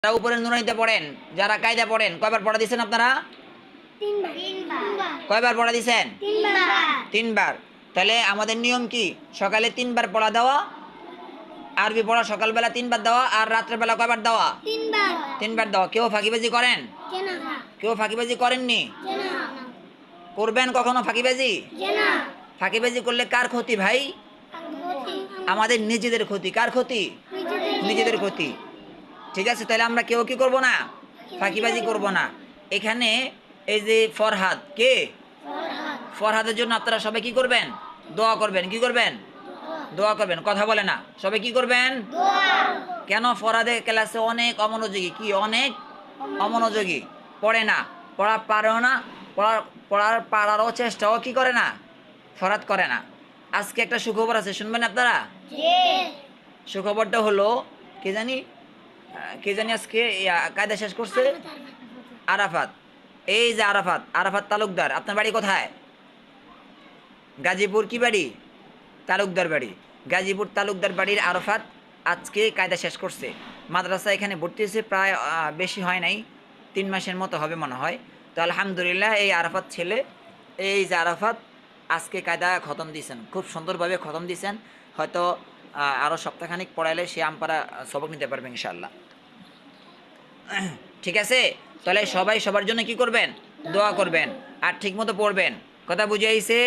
যারা উপরে নুরানিতে পড়েন, যারা কায়দা পড়েন, কয়বার পড়া দিয়েছেন আপনারা? কয়বার পড়া দিয়েছেন? তিনবার। তাহলে আমাদের নিয়ম কি? সকালে 3বার পড়া দেওয়া, আরবি পড়া সকালবেলা 3বার দেওয়া, আর রাত্রেবেলা কয়বার দেওয়া? 3বার দেওয়া। কেউ ফাঁকিবাজি করেন? কেউ ফাঁকিবাজি করেননি? করবেন কখনো ফাঁকিবাজি? ফাঁকিবাজি করলে কার ক্ষতি ভাই? আমাদের নিজেদের ক্ষতি। কার ক্ষতি? নিজেদের ক্ষতি। ঠিক আছে, তাহলে আমরা কেউ কি করব না? ফাঁকিবাজি করব না। এখানে এই যে ফরহাদ, কে? ফরহাদের জন্য আপনারা সবাই কি করবেন? দোয়া করবেন। কি করবেন? দোয়া করবেন। কথা বলে না, সবাই কি করবেন? কেন? ফরহাদের ক্লাসে অনেক অমনোযোগী। কি অনেক অমনোযোগী? পড়ে না, পড়া পারেও না, পারারও চেষ্টাও কি করে না? ফরহাদ করে না। আজকে একটা সুখবর আছে, শুনবেন আপনারা? সুখবরটা হলো কে জানি আজকে কায়দা শেষ করছে আরাফাত। এই যে আরাফাত তালুকদার, আপনার বাড়ি কোথায়? গাজীপুর। কি বাড়ি? তালুকদার বাড়ি। গাজীপুর তালুকদার বাড়ির আরাফাত আজকে কায়দা শেষ করছে। মাদ্রাসা এখানে ভর্তি হয়েছে প্রায় বেশি হয় নাই, 3 মাসের মতো হবে মনে হয়। তো আলহামদুলিল্লাহ, এই আরাফাত ছেলে, এই যে আরাফাত আজকে কায়দা খতম দিয়েছেন, খুব সুন্দরভাবে খতম দিয়েছেন। হয়তো আরও সপ্তাহখানিক পড়াইলে সে আমপারা সবক নিতে পারবে ইনশাল্লাহ। ঠিক আছে, তাহলে সবাই সবার জন্য কি করবেন? দোয়া করবেন, আর ঠিকমতো পড়বেন। কথা বুঝে আইছে?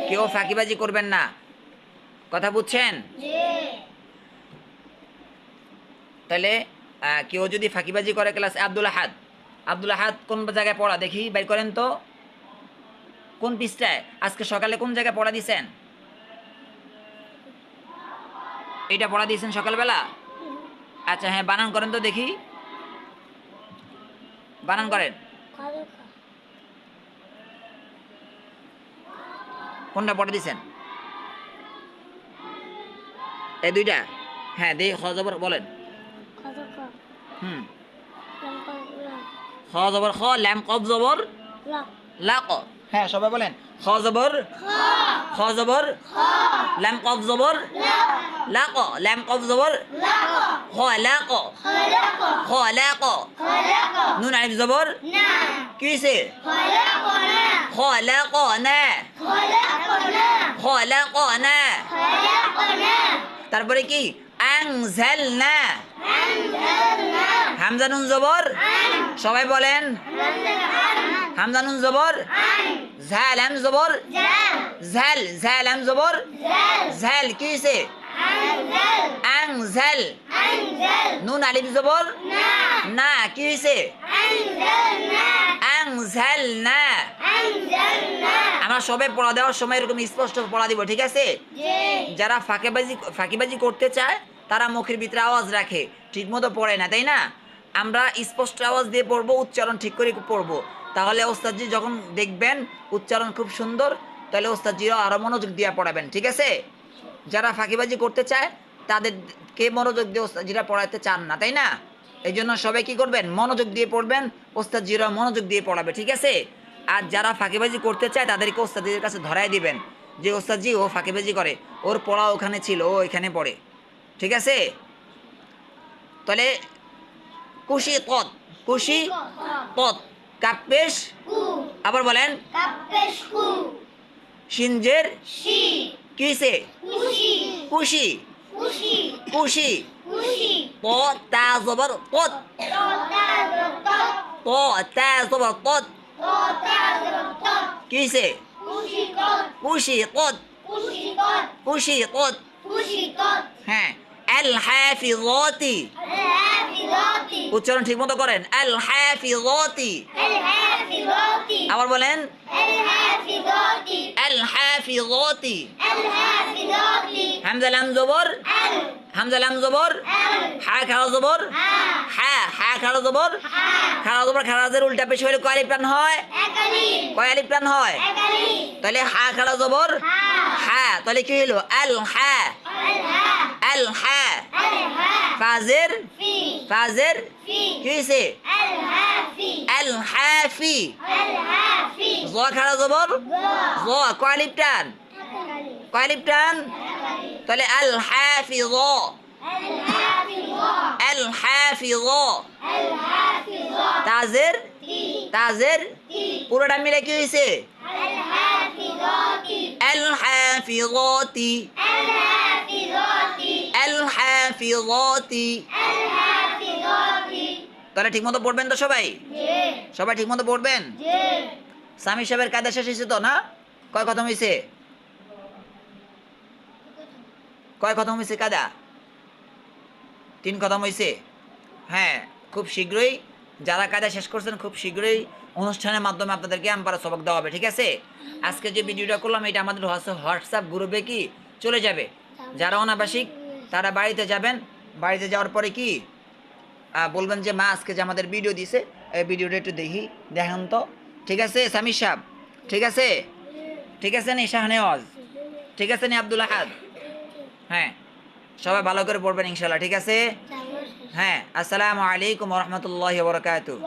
কেউ ফাঁকিবাজি করবেন না। কথা বুঝছেন? তাহলে কেউ যদি ফাঁকিবাজি করে ক্লাসে, আব্দুল আহাদ কোন জায়গায় পড়া দেখি, বের করেন তো। কোন পৃষ্ঠায়? আজকে সকালে কোন জায়গায় পড়া দিয়েছেন? এইটা পড়া দিয়েছেন সকালবেলা? আচ্ছা হ্যাঁ, বানান করেন তো দেখি, বানান করেন। কোনটা পড়া দিয়েছেন? এই দুইটা? হ্যাঁ, দেখি খ জবর বলেন। হুম, খ জবর খ, ল্যাম কব জবর লাক। হ্যাঁ, সবাই বলেন। খ জবর খ জবর, ল্যাম কব জবর লাক, ল্যাম কব জবর খ লাক, খ লাক। নুন আলিফ জবর কি হইছে? খ লাক না, খ লাক না। তারপরে কি? আনজালনা, হামজা নুন জবর, সবাই বলেন। হামজা নুন জবর, ঝাল হাম জবর, ঝাল ঝাল হাম জবর, ঝাল কি হইছে? আনজাল। নুন আলিফ জবর না, কি হইছে? আনজালনা। আমরা সবাই পড়া দেওয়ার সময় এরকম স্পষ্ট পড়া দিব, ঠিক আছে? যারা ফাঁকিবাজি করতে চায় তারা মুখের ভিতরে আওয়াজ রাখে, ঠিক মতো পড়ে না, তাই না? আমরা স্পষ্ট আওয়াজ দিয়ে পড়বো, উচ্চারণ ঠিক করে পড়বো। তাহলে ওস্তাদজি যখন দেখবেন উচ্চারণ খুব সুন্দর, তাহলে ওস্তাদজিরাও আরো মনোযোগ দিয়ে পড়াবেন, ঠিক আছে? যারা ফাঁকিবাজি করতে চায় তাদেরকে মনোযোগ দিয়ে ওস্তাদজিরা পড়াতে চান না, তাই না? এই জন্য সবাই কি করবেন? মনোযোগ দিয়ে পড়বেন, ওস্তাদজিরা মনোযোগ দিয়ে পড়াবে, ঠিক আছে? আর যারা ফাঁকিবাজি করতে চায় তাদেরকে ওস্তাদের কাছে ধরাই দিবেন যে ওস্তাদজি ও ফাঁকিবাজি করে, ওর পড়া ওখানে ছিল, ও এখানে পড়ে, ঠিক আছে? তাহলে কুশি কত, কুশি কত, কাপ্পেশ, আবার বলেন। সিনজের কিসে? কুশি, কুশি। ত তা জবর কত, ত তা জবর কত, কিসে? কুশি কত, কুশি কত। হ্যাঁ, আল হাফিজাতি, উচ্চারণ ঠিক মতো করেন। আল হাফিজাতি, আবার বলেন। আল হাফিজাতি। হামজা লাম জবর, হামজা লাম জবর, হা খাড়া জবর, হা খাড়া জবর, খাড়া জবর খাড়াজের উল্টা পেশ হলে কয় আলিফ টান হয়? কয় আলিফ টান হয়? তাহলে হা খাড়া জবর হা, তাহলে কি হলো? আল হা, আল হা। ফাজের, ফাজের কি হয়েছে? আল হাফি। জ খাড়া জবর জ, কয় আলিফ টান? কয় আলিফ টান? তাহলে আল হাফিজ, আল হাফিজ তাজের তাজের পুরোটা মিলে কি হয়েছে আল হাফিজাতি আল হাফিজাতি তাহলে ঠিক মতো পড়বেন তো সবাই সবাই ঠিক মতো পড়বেন সামি সাহেবের কায়দা শেষ হয়েছে তো না কয় খতম হয়েছে কয় খতম হয়েছে কায়দা 3 খতম হয়েছে হ্যাঁ খুব শীঘ্রই যারা কায়দা শেষ করছেন খুব শীঘ্রই অনুষ্ঠানের মাধ্যমে আপনাদেরকে আমপারা সবক দেওয়া হবে ঠিক আছে আজকে যে ভিডিওটা করলাম এটা আমাদের হোয়াটসঅ্যাপ গ্রুপে কি চলে যাবে যারা অনাবাসিক তারা বাড়িতে যাবেন বাড়িতে যাওয়ার পরে কি বলবেন যে মা আজকে যে আমাদের ভিডিও দিছে এই ভিডিওটা একটু দেখান তো ঠিক আছে সামির সাহেব ঠিক আছে নি শাহনেওয়াজ ঠিক আছে নি আব্দুল আহাদ হ্যাঁ সবাই ভালো করে পড়বেন ইনশাআল্লাহ ঠিক আছে হ্যাঁ আসসালামু আলাইকুম ওয়া রাহমাতুল্লাহি ওয়া বারাকাতুহু